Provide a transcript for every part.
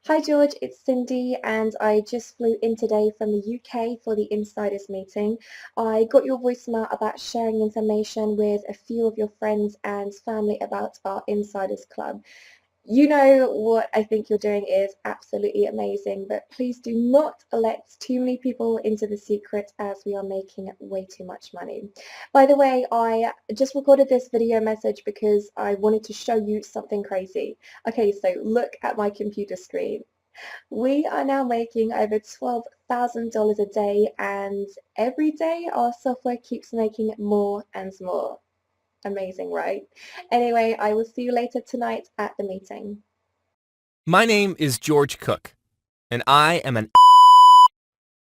Hi George, it's Cindy, and I just flew in today from the UK for the insiders meeting. I got your voicemail about sharing information with a few of your friends and family about our insiders club. You know what I think you're doing is absolutely amazing, but please do not let too many people into the secret as we are making way too much money. By the way, I just recorded this video message because I wanted to show you something crazy. Okay, so look at my computer screen. We are now making over $12,000 a day, and every day our software keeps making more and more. Amazing, right? Anyway, I will see you later tonight at the meeting. My name is George Cook, and I am an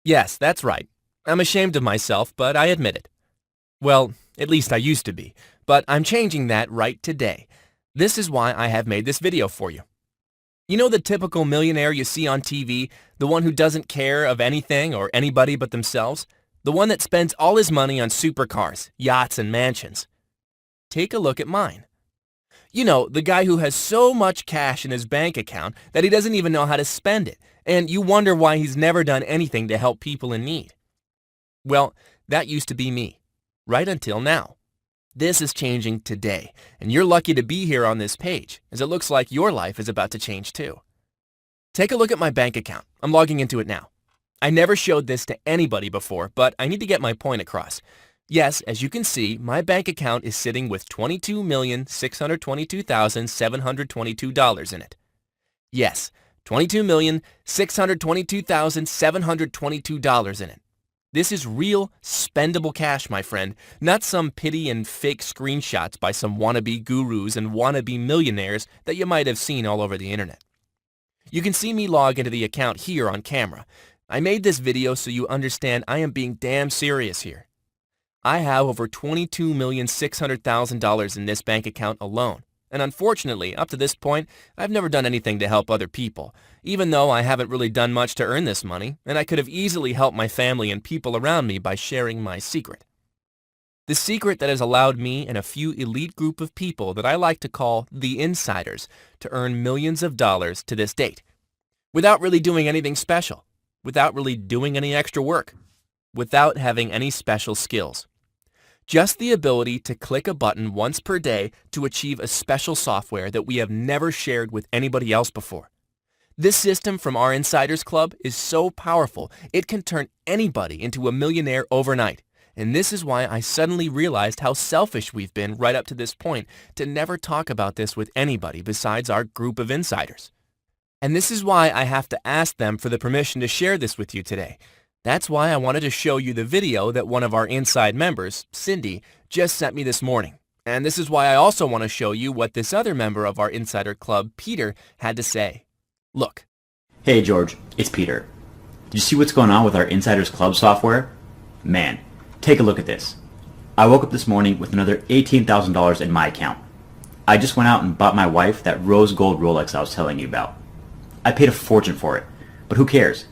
Yes, that's right. I'm ashamed of myself, but I admit it. Well, at least I used to be, but I'm changing that right today. This is why I have made this video for you. You know the typical millionaire you see on TV, the one who doesn't care of anything or anybody but themselves? The one that spends all his money on supercars, yachts, and mansions. Take a look at mine. You know, the guy who has so much cash in his bank account that he doesn't even know how to spend it, and you wonder why he's never done anything to help people in need. Well, that used to be me, right until now. This is changing today, and you're lucky to be here on this page, as it looks like your life is about to change too. Take a look at my bank account. I'm logging into it now. I never showed this to anybody before, but I need to get my point across. Yes, as you can see, my bank account is sitting with $22,622,722 in it. Yes, $22,622,722 in it. This is real, spendable cash, my friend, not some pity and fake screenshots by some wannabe gurus and wannabe millionaires that you might have seen all over the internet. You can see me log into the account here on camera. I made this video so you understand I am being damn serious here. I have over $22,600,000 in this bank account alone. And unfortunately, up to this point, I've never done anything to help other people, even though I haven't really done much to earn this money, and I could have easily helped my family and people around me by sharing my secret. The secret that has allowed me and a few elite group of people that I like to call the insiders to earn millions of dollars to this date, without really doing anything special, without really doing any extra work, without having any special skills. Just the ability to click a button once per day to achieve a special software that we have never shared with anybody else before. This system from our Insiders Club is so powerful, it can turn anybody into a millionaire overnight. And this is why I suddenly realized how selfish we've been right up to this point to never talk about this with anybody besides our group of insiders. And this is why I have to ask them for the permission to share this with you today. That's why I wanted to show you the video that one of our inside members, Cindy, just sent me this morning. And this is why I also want to show you what this other member of our Insider Club, Peter, had to say. Look. Hey George, it's Peter. Did you see what's going on with our Insiders Club software? Man, take a look at this. I woke up this morning with another $18,000 in my account. I just went out and bought my wife that rose gold Rolex I was telling you about. I paid a fortune for it, but who cares?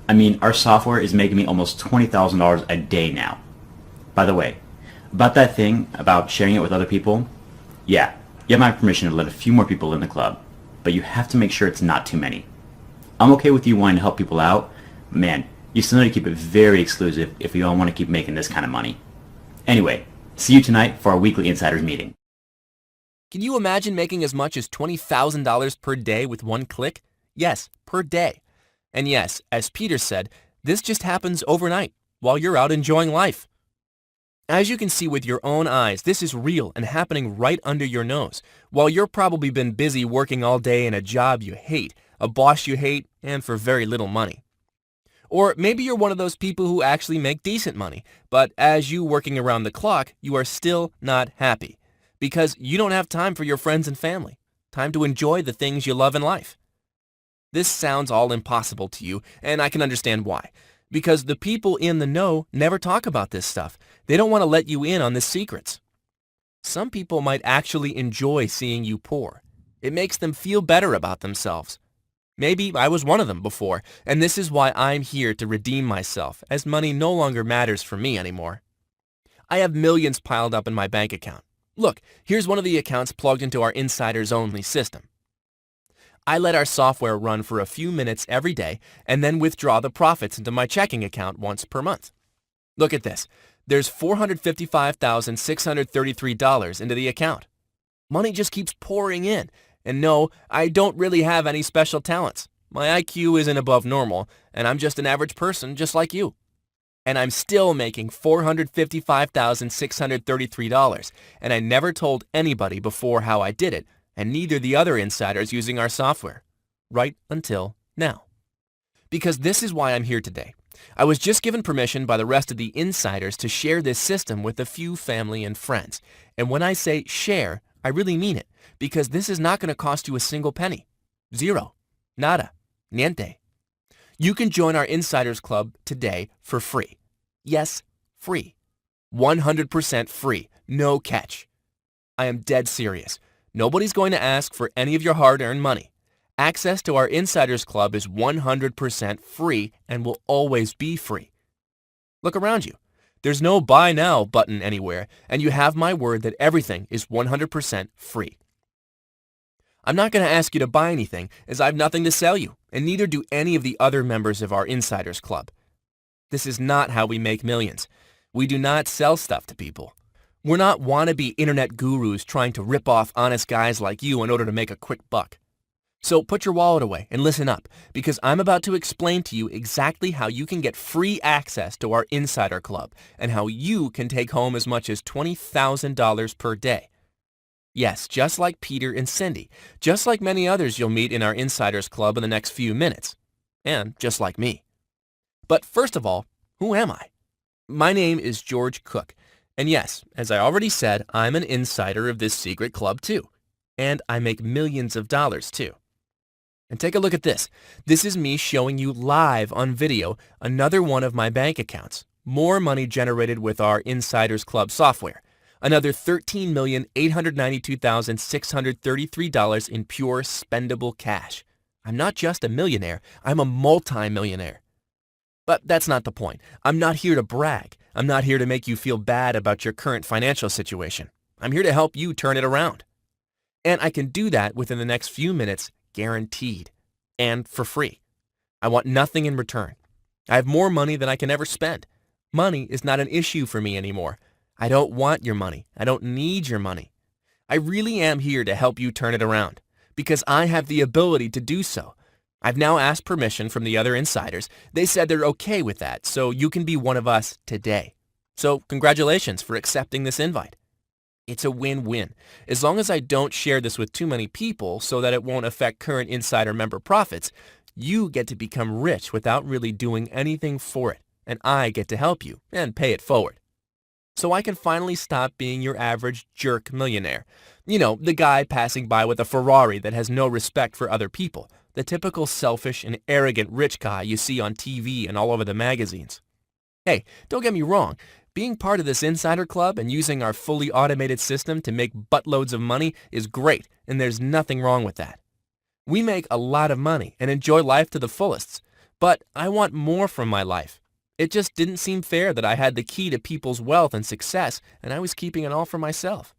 I mean, our software is making me almost $20,000 a day now. By the way, about that thing about sharing it with other people, yeah, you have my permission to let a few more people in the club, but you have to make sure it's not too many. I'm okay with you wanting to help people out, but man, you still need to keep it very exclusive if you don't want to keep making this kind of money. Anyway, see you tonight for our weekly insiders meeting. Can you imagine making as much as $20,000 per day with one click? Yes, per day. And yes, as Peter said, this just happens overnight while you're out enjoying life. As you can see with your own eyes, this is real and happening right under your nose, while you're probably been busy working all day in a job you hate, a boss you hate, and for very little money. Or maybe you're one of those people who actually make decent money, but as you working around the clock, you are still not happy because you don't have time for your friends and family, time to enjoy the things you love in life. This sounds all impossible to you, and I can understand why. Because the people in the know never talk about this stuff. They don't want to let you in on the secrets. Some people might actually enjoy seeing you poor. It makes them feel better about themselves. Maybe I was one of them before, and this is why I'm here to redeem myself, as money no longer matters for me anymore. I have millions piled up in my bank account. Look, here's one of the accounts plugged into our insiders-only system. I let our software run for a few minutes every day and then withdraw the profits into my checking account once per month. Look at this. There's $455,633 into the account. Money just keeps pouring in. And no, I don't really have any special talents. My IQ isn't above normal, and I'm just an average person just like you. And I'm still making $455,633, and I never told anybody before how I did it, and neither the other insiders using our software. Right until now. Because this is why I'm here today. I was just given permission by the rest of the insiders to share this system with a few family and friends. And when I say share, I really mean it, because this is not going to cost you a single penny. Zero. Nada. Niente. You can join our Insiders Club today for free. Yes, free. 100% free. No catch. I am dead serious. Nobody's going to ask for any of your hard-earned money. Access to our Insiders Club is 100% free and will always be free. Look around you. There's no Buy Now button anywhere, and you have my word that everything is 100% free. I'm not going to ask you to buy anything, as I have nothing to sell you, and neither do any of the other members of our Insiders Club. This is not how we make millions. We do not sell stuff to people. We're not wannabe internet gurus trying to rip off honest guys like you in order to make a quick buck. So put your wallet away and listen up, because I'm about to explain to you exactly how you can get free access to our Insider Club and how you can take home as much as $20,000 per day. Yes, just like Peter and Cindy, just like many others you'll meet in our Insiders Club in the next few minutes, and just like me. But first of all, who am I? My name is George Cook, and yes, as I already said, I'm an insider of this secret club too, and I make millions of dollars too. And take a look at this. This is me showing you live on video another one of my bank accounts. More money generated with our Insiders Club software. Another $13,892,633 in pure spendable cash. I'm not just a millionaire, I'm a multi-millionaire. But that's not the point. I'm not here to brag. I'm not here to make you feel bad about your current financial situation. I'm here to help you turn it around. And I can do that within the next few minutes, guaranteed, and for free. I want nothing in return. I have more money than I can ever spend. Money is not an issue for me anymore. I don't want your money. I don't need your money. I really am here to help you turn it around because I have the ability to do so. I've now asked permission from the other insiders. They said they're okay with that, so you can be one of us today. So congratulations for accepting this invite. It's a win-win. As long as I don't share this with too many people so that it won't affect current insider member profits, you get to become rich without really doing anything for it, and I get to help you and pay it forward. So I can finally stop being your average jerk millionaire. You know, the guy passing by with a Ferrari that has no respect for other people, the typical selfish and arrogant rich guy you see on TV and all over the magazines. Hey, don't get me wrong. Being part of this insider club and using our fully automated system to make buttloads of money is great, and there's nothing wrong with that. We make a lot of money and enjoy life to the fullest, but I want more from my life. It just didn't seem fair that I had the key to people's wealth and success, and I was keeping it all for myself.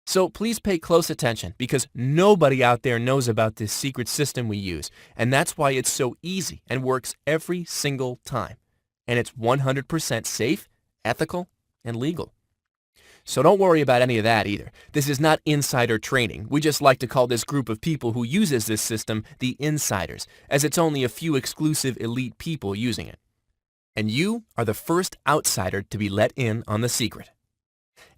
So please pay close attention, because nobody out there knows about this secret system we use, and that's why it's so easy and works every single time. And it's 100% safe, ethical, and legal. So don't worry about any of that either. This is not insider trading. We just like to call this group of people who uses this system the insiders, as it's only a few exclusive elite people using it. And you are the first outsider to be let in on the secret.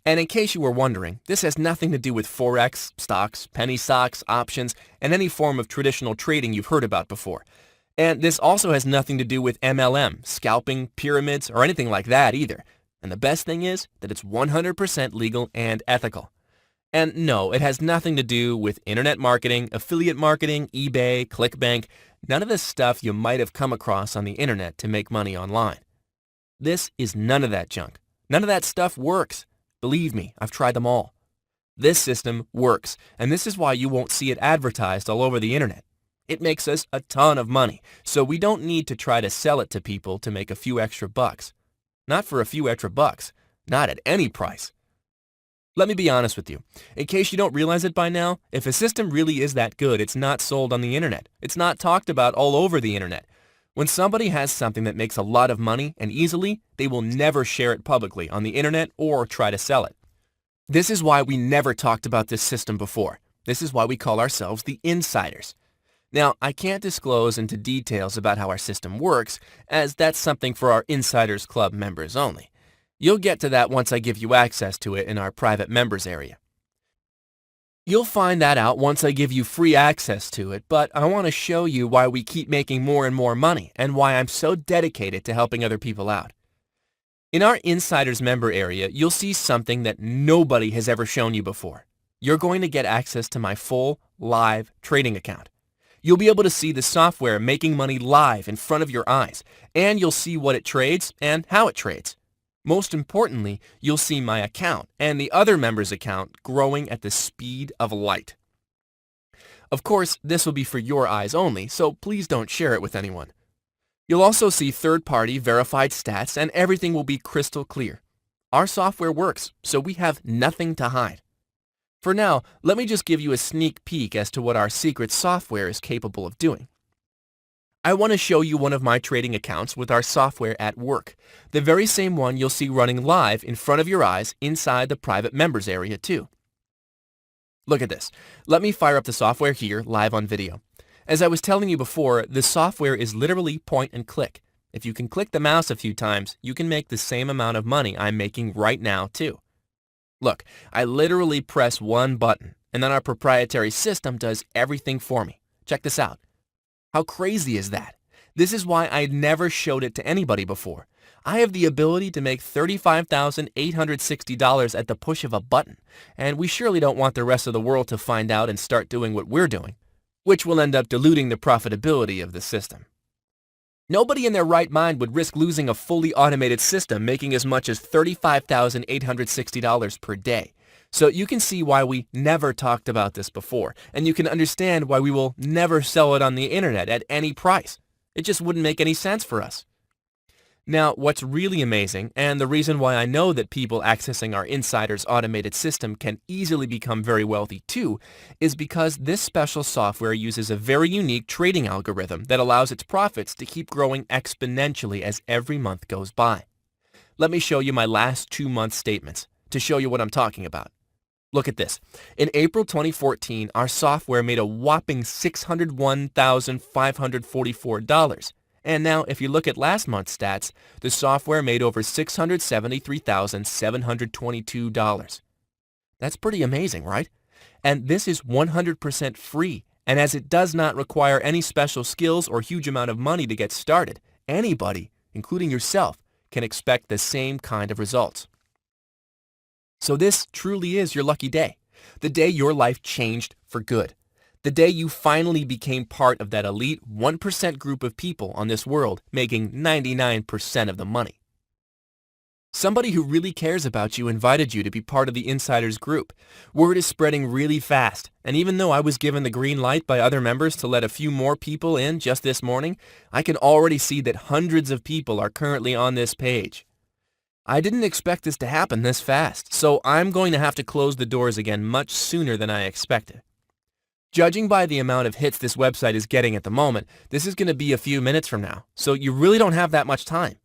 And in case you were wondering, this has nothing to do with Forex, stocks, penny stocks, options, and any form of traditional trading you've heard about before. And this also has nothing to do with MLM, scalping, pyramids, or anything like that either. And the best thing is that it's 100% legal and ethical. And no, it has nothing to do with internet marketing, affiliate marketing, eBay, ClickBank, none of the stuff you might have come across on the internet to make money online. This is none of that junk. None of that stuff works. Believe me, I've tried them all. This system works, and this is why you won't see it advertised all over the internet. It makes us a ton of money, so we don't need to try to sell it to people to make a few extra bucks. Not for a few extra bucks. Not at any price. Let me be honest with you. In case you don't realize it by now, if a system really is that good, it's not sold on the internet. It's not talked about all over the internet. When somebody has something that makes a lot of money and easily, they will never share it publicly on the internet or try to sell it. This is why we never talked about this system before. This is why we call ourselves the insiders. Now, I can't disclose into details about how our system works, as that's something for our Insiders Club members only. You'll get to that once I give you access to it in our private members area. You'll find that out once I give you free access to it, but I want to show you why we keep making more and more money and why I'm so dedicated to helping other people out. In our Insiders member area, you'll see something that nobody has ever shown you before. You're going to get access to my full, live trading account. You'll be able to see the software making money live in front of your eyes, and you'll see what it trades and how it trades. Most importantly, you'll see my account and the other members' account growing at the speed of light. Of course, this will be for your eyes only, so please don't share it with anyone. You'll also see third-party verified stats and everything will be crystal clear. Our software works, so we have nothing to hide. For now, let me just give you a sneak peek as to what our secret software is capable of doing. I want to show you one of my trading accounts with our software at work, the very same one you'll see running live in front of your eyes inside the private members area too. Look at this. Let me fire up the software here live on video. As I was telling you before, the software is literally point and click. If you can click the mouse a few times, you can make the same amount of money I'm making right now too. Look, I literally press one button and then our proprietary system does everything for me. Check this out. How crazy is that? This is why I never showed it to anybody before. I have the ability to make $35,860 at the push of a button, and we surely don't want the rest of the world to find out and start doing what we're doing, which will end up diluting the profitability of the system. Nobody in their right mind would risk losing a fully automated system making as much as $35,860 per day. So you can see why we never talked about this before, and you can understand why we will never sell it on the internet at any price. It just wouldn't make any sense for us. Now, what's really amazing, and the reason why I know that people accessing our Insiders automated system can easily become very wealthy too, is because this special software uses a very unique trading algorithm that allows its profits to keep growing exponentially as every month goes by. Let me show you my last 2-month statements to show you what I'm talking about. Look at this. In April 2014, our software made a whopping $601,544. And now, if you look at last month's stats, the software made over $673,722. That's pretty amazing, right? And this is 100% free. And as it does not require any special skills or huge amount of money to get started, anybody, including yourself, can expect the same kind of results. So this truly is your lucky day, the day your life changed for good, the day you finally became part of that elite 1% group of people on this world making 99% of the money. Somebody who really cares about you invited you to be part of the Insiders group. Word is spreading really fast, and even though I was given the green light by other members to let a few more people in just this morning, I can already see that hundreds of people are currently on this page. I didn't expect this to happen this fast, so I'm going to have to close the doors again much sooner than I expected. Judging by the amount of hits this website is getting at the moment, this is going to be a few minutes from now, so you really don't have that much time.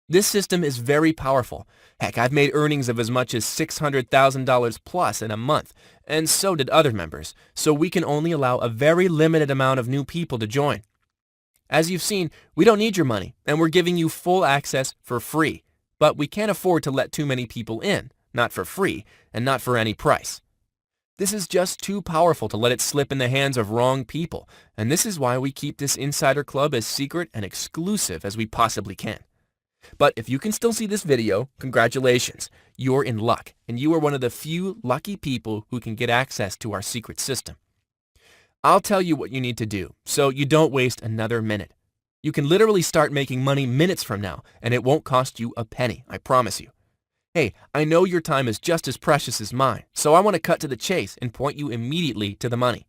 This system is very powerful. Heck, I've made earnings of as much as $600,000 plus in a month, and so did other members, so we can only allow a very limited amount of new people to join. As you've seen, we don't need your money, and we're giving you full access for free. But we can't afford to let too many people in, not for free, and not for any price. This is just too powerful to let it slip in the hands of wrong people, and this is why we keep this Insider Club as secret and exclusive as we possibly can. But if you can still see this video, congratulations, you're in luck, and you are one of the few lucky people who can get access to our secret system. I'll tell you what you need to do, so you don't waste another minute. You can literally start making money minutes from now, and it won't cost you a penny, I promise you. Hey, I know your time is just as precious as mine, so I want to cut to the chase and point you immediately to the money.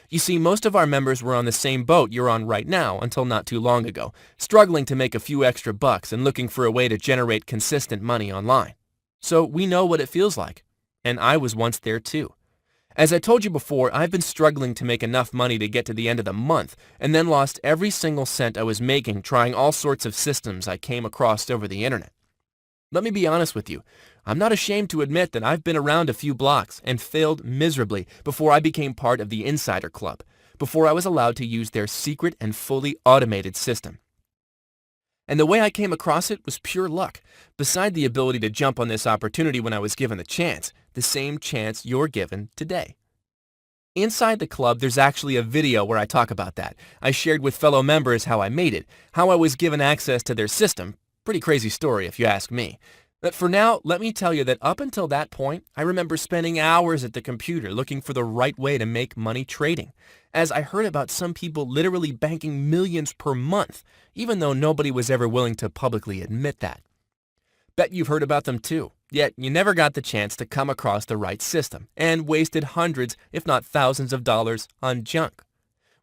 You see, most of our members were on the same boat you're on right now until not too long ago, struggling to make a few extra bucks and looking for a way to generate consistent money online. So we know what it feels like. And I was once there too. As I told you before, I've been struggling to make enough money to get to the end of the month, and then lost every single cent I was making trying all sorts of systems I came across over the internet. Let me be honest with you. I'm not ashamed to admit that I've been around a few blocks and failed miserably before I became part of the Insider Club, before I was allowed to use their secret and fully automated system. And the way I came across it was pure luck, beside the ability to jump on this opportunity when I was given the same chance you're given today. Inside the club, there's actually a video where I talk about that. I shared with fellow members how I made it, how I was given access to their system. Pretty crazy story if you ask me. But for now, let me tell you that up until that point, I remember spending hours at the computer looking for the right way to make money trading, as I heard about some people literally banking millions per month, even though nobody was ever willing to publicly admit that. Bet you've heard about them too, yet you never got the chance to come across the right system, and wasted hundreds, if not thousands of dollars on junk.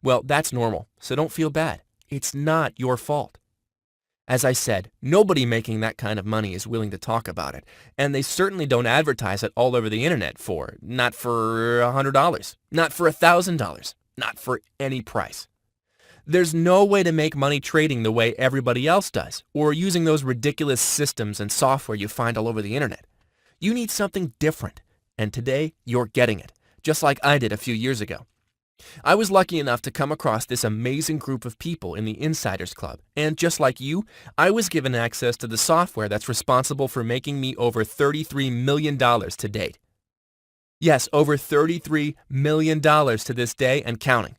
Well, that's normal, so don't feel bad. It's not your fault. As I said, nobody making that kind of money is willing to talk about it, and they certainly don't advertise it all over the internet not for $100, not for $1,000, not for any price. There's no way to make money trading the way everybody else does, or using those ridiculous systems and software you find all over the internet. You need something different, and today you're getting it, just like I did a few years ago. I was lucky enough to come across this amazing group of people in the Insiders Club, and just like you, I was given access to the software that's responsible for making me over $33 million to date. Yes, over $33 million to this day and counting.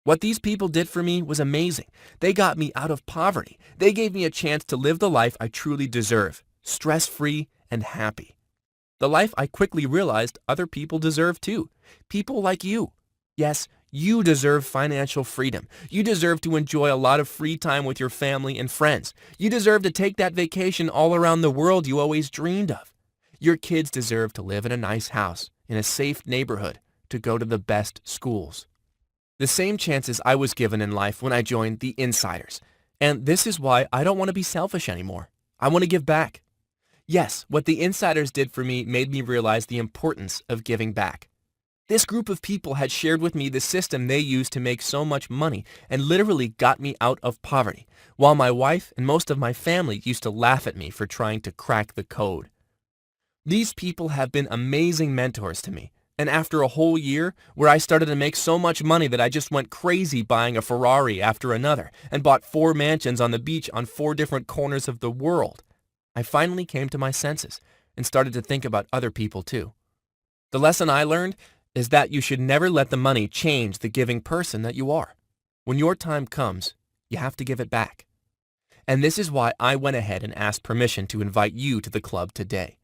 What these people did for me was amazing. They got me out of poverty. They gave me a chance to live the life I truly deserve, stress-free and happy. The life I quickly realized other people deserve too. People like you. Yes, you deserve financial freedom. You deserve to enjoy a lot of free time with your family and friends. You deserve to take that vacation all around the world you always dreamed of. Your kids deserve to live in a nice house, in a safe neighborhood, to go to the best schools. The same chances I was given in life when I joined the Insiders. And this is why I don't want to be selfish anymore. I want to give back. Yes, what the Insiders did for me made me realize the importance of giving back. This group of people had shared with me the system they used to make so much money and literally got me out of poverty, while my wife and most of my family used to laugh at me for trying to crack the code. These people have been amazing mentors to me, and after a whole year where I started to make so much money that I just went crazy buying a Ferrari after another and bought 4 mansions on the beach on 4 different corners of the world, I finally came to my senses and started to think about other people too. The lesson I learned is that you should never let the money change the giving person that you are. When your time comes, you have to give it back. And this is why I went ahead and asked permission to invite you to the club today.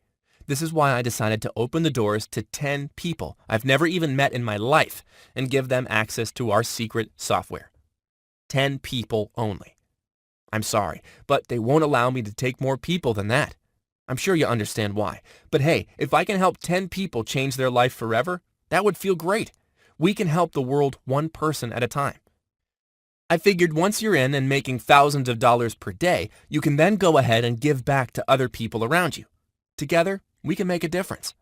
This is why I decided to open the doors to 10 people I've never even met in my life and give them access to our secret software. 10 people only. I'm sorry, but they won't allow me to take more people than that. I'm sure you understand why. But hey, if I can help 10 people change their life forever, that would feel great. We can help the world one person at a time. I figured once you're in and making thousands of dollars per day, you can then go ahead and give back to other people around you. Together, we can make a difference.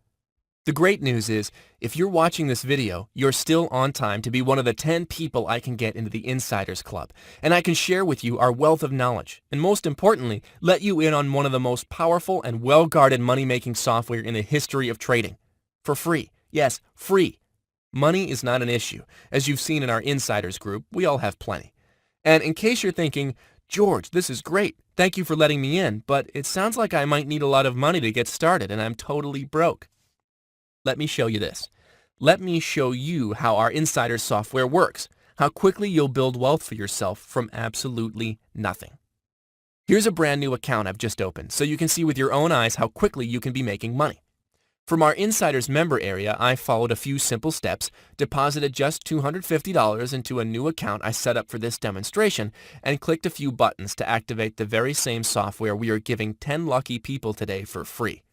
The great news is, if you're watching this video, you're still on time to be one of the 10 people I can get into the Insiders Club, and I can share with you our wealth of knowledge, and most importantly, let you in on one of the most powerful and well-guarded money-making software in the history of trading. For free. Yes, free. Money is not an issue. As you've seen in our Insiders group, we all have plenty. And in case you're thinking, George, this is great. Thank you for letting me in, but it sounds like I might need a lot of money to get started and I'm totally broke. Let me show you this. Let me show you how our Insider software works, how quickly you'll build wealth for yourself from absolutely nothing. Here's a brand new account I've just opened, so you can see with your own eyes how quickly you can be making money. From our Insiders member area, I followed a few simple steps, deposited just $250 into a new account I set up for this demonstration, and clicked a few buttons to activate the very same software we are giving 10 lucky people today for free.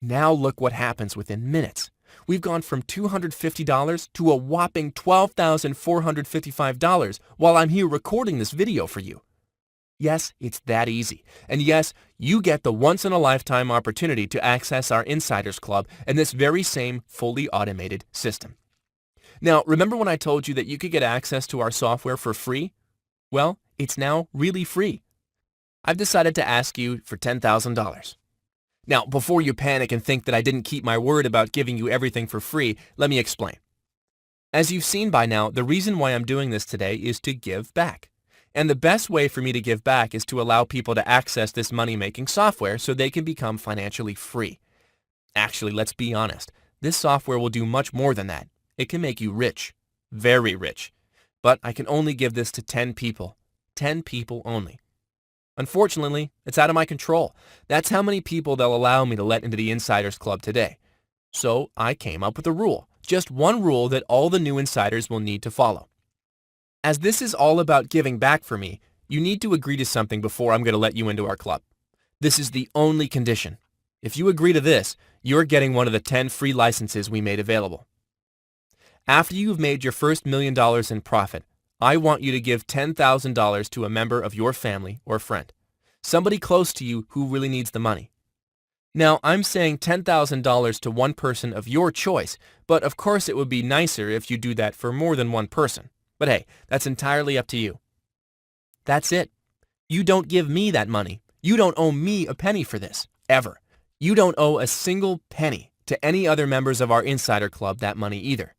Now look what happens within minutes. We've gone from $250 to a whopping $12,455 while I'm here recording this video for you. Yes, it's that easy. And yes, you get the once-in-a-lifetime opportunity to access our Insiders Club and this very same fully automated system. Now, remember when I told you that you could get access to our software for free? Well, it's now really free. I've decided to ask you for $10,000. Now, before you panic and think that I didn't keep my word about giving you everything for free, let me explain. As you've seen by now, the reason why I'm doing this today is to give back. And the best way for me to give back is to allow people to access this money-making software so they can become financially free. Actually, let's be honest. This software will do much more than that. It can make you rich. Very rich. But I can only give this to 10 people. 10 people only. Unfortunately, it's out of my control. That's how many people they'll allow me to let into the Insiders Club today. So I came up with a rule. Just one rule that all the new insiders will need to follow. As this is all about giving back for me, you need to agree to something before I'm going to let you into our club. This is the only condition. If you agree to this, you're getting one of the 10 free licenses we made available. After you've made your first $1 million in profit, I want you to give $10,000 to a member of your family or friend, somebody close to you who really needs the money. Now, I'm saying $10,000 to one person of your choice, but of course it would be nicer if you do that for more than one person. But hey, that's entirely up to you. That's it. You don't give me that money. You don't owe me a penny for this, ever. You don't owe a single penny to any other members of our Insider Club that money either.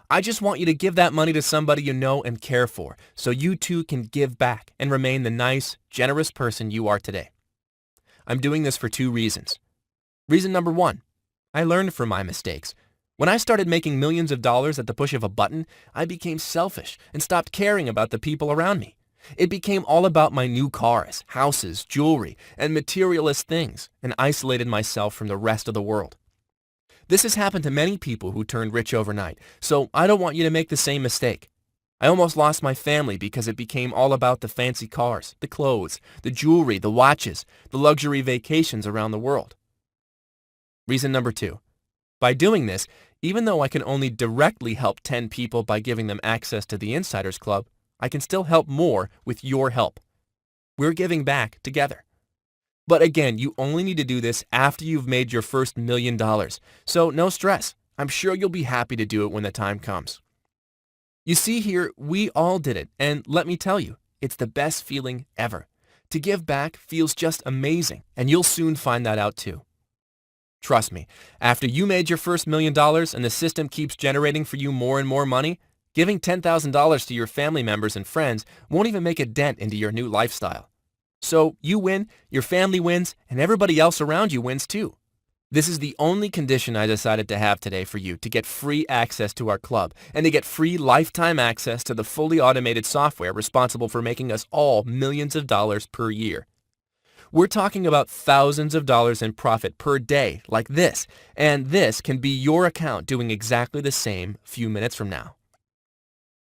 I just want you to give that money to somebody you know and care for, so you too can give back and remain the nice, generous person you are today. I'm doing this for 2 reasons. Reason number 1, I learned from my mistakes. When I started making millions of dollars at the push of a button, I became selfish and stopped caring about the people around me. It became all about my new cars, houses, jewelry, and materialist things, and isolated myself from the rest of the world. This has happened to many people who turned rich overnight, so I don't want you to make the same mistake. I almost lost my family because it became all about the fancy cars, the clothes, the jewelry, the watches, the luxury vacations around the world. Reason number 2. By doing this, even though I can only directly help 10 people by giving them access to the Insiders Club, I can still help more with your help. We're giving back together. But again, you only need to do this after you've made your first $1 million. So no stress. I'm sure you'll be happy to do it when the time comes. You see here, we all did it, and let me tell you, it's the best feeling ever. To give back feels just amazing, and you'll soon find that out too. Trust me, after you made your first $1 million and the system keeps generating for you more and more money, giving $10,000 to your family members and friends won't even make a dent into your new lifestyle. So you win, your family wins, and everybody else around you wins too. This is the only condition I decided to have today for you to get free access to our club and to get free lifetime access to the fully automated software responsible for making us all millions of dollars per year. We're talking about thousands of dollars in profit per day like this, and this can be your account doing exactly the same a few minutes from now.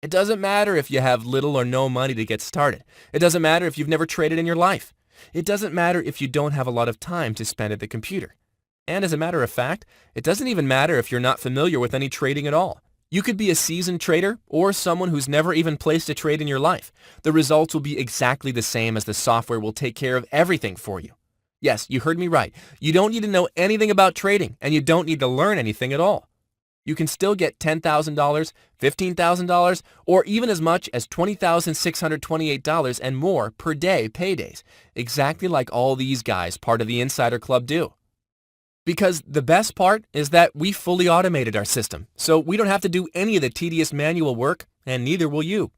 It doesn't matter if you have little or no money to get started. It doesn't matter if you've never traded in your life. It doesn't matter if you don't have a lot of time to spend at the computer. And as a matter of fact, it doesn't even matter if you're not familiar with any trading at all. You could be a seasoned trader or someone who's never even placed a trade in your life. The results will be exactly the same as the software will take care of everything for you. Yes, you heard me right. You don't need to know anything about trading, and you don't need to learn anything at all. You can still get $10,000, $15,000, or even as much as $20,628 and more per day paydays, exactly like all these guys part of the Insider Club do. Because the best part is that we fully automated our system, so we don't have to do any of the tedious manual work, and neither will you.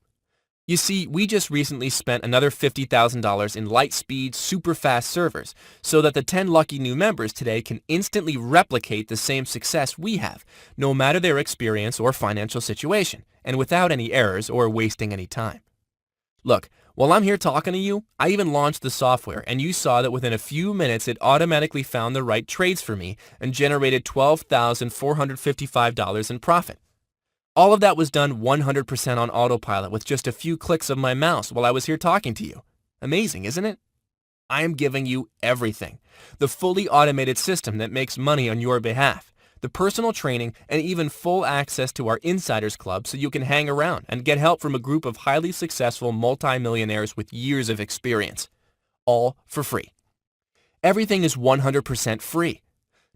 You see, we just recently spent another $50,000 in light-speed, super-fast servers so that the 10 lucky new members today can instantly replicate the same success we have, no matter their experience or financial situation, and without any errors or wasting any time. Look, while I'm here talking to you, I even launched the software, and you saw that within a few minutes it automatically found the right trades for me and generated $12,455 in profit. All of that was done 100% on autopilot with just a few clicks of my mouse while I was here talking to you. Amazing, isn't it? I am giving you everything. The fully automated system that makes money on your behalf, the personal training, and even full access to our Insiders Club so you can hang around and get help from a group of highly successful multimillionaires with years of experience. all for free. Everything is 100% free.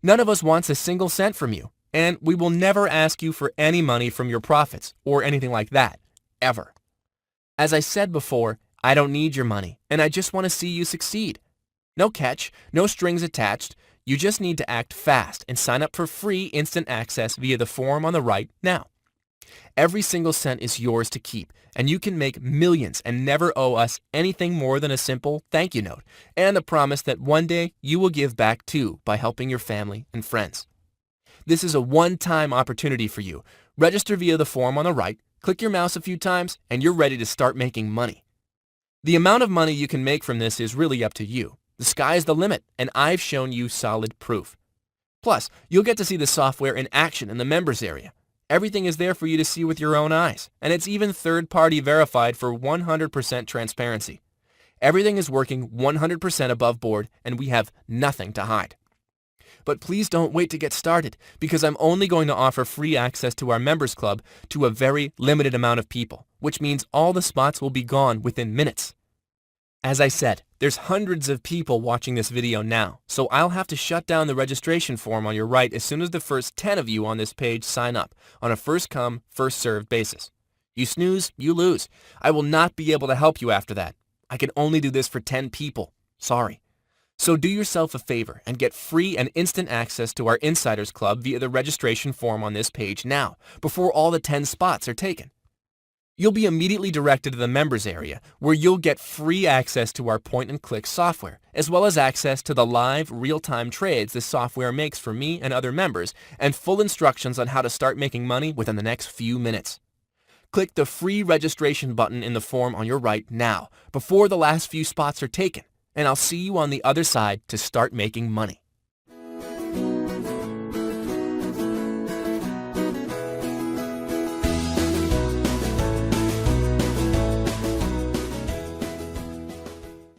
None of us wants a single cent from you, and we will never ask you for any money from your profits or anything like that, ever. As I said before, I don't need your money, and I just want to see you succeed. No catch, no strings attached. You just need to act fast and sign up for free instant access via the form on the right now. Every single cent is yours to keep, and you can make millions and never owe us anything more than a simple thank you note and the promise that one day you will give back too by helping your family and friends. This is a one-time opportunity for you. Register via the form on the right, click your mouse a few times, and you're ready to start making money. The amount of money you can make from this is really up to you. The sky is the limit, and I've shown you solid proof. Plus, you'll get to see the software in action in the members area. Everything is there for you to see with your own eyes, and it's even third-party verified for 100% transparency. Everything is working 100% above board, and we have nothing to hide. But please don't wait to get started, because I'm only going to offer free access to our members club to a very limited amount of people, which means all the spots will be gone within minutes. As I said, there's hundreds of people watching this video now, so I'll have to shut down the registration form on your right as soon as the first 10 of you on this page sign up on a first-come, first-served basis. You snooze, you lose. I will not be able to help you after that. I can only do this for 10 people. Sorry. So do yourself a favor and get free and instant access to our Insiders Club via the registration form on this page now, before all the 10 spots are taken. You'll be immediately directed to the members area, where you'll get free access to our point-and-click software, as well as access to the live, real-time trades this software makes for me and other members, and full instructions on how to start making money within the next few minutes. Click the free registration button in the form on your right now, before the last few spots are taken, and I'll see you on the other side to start making money.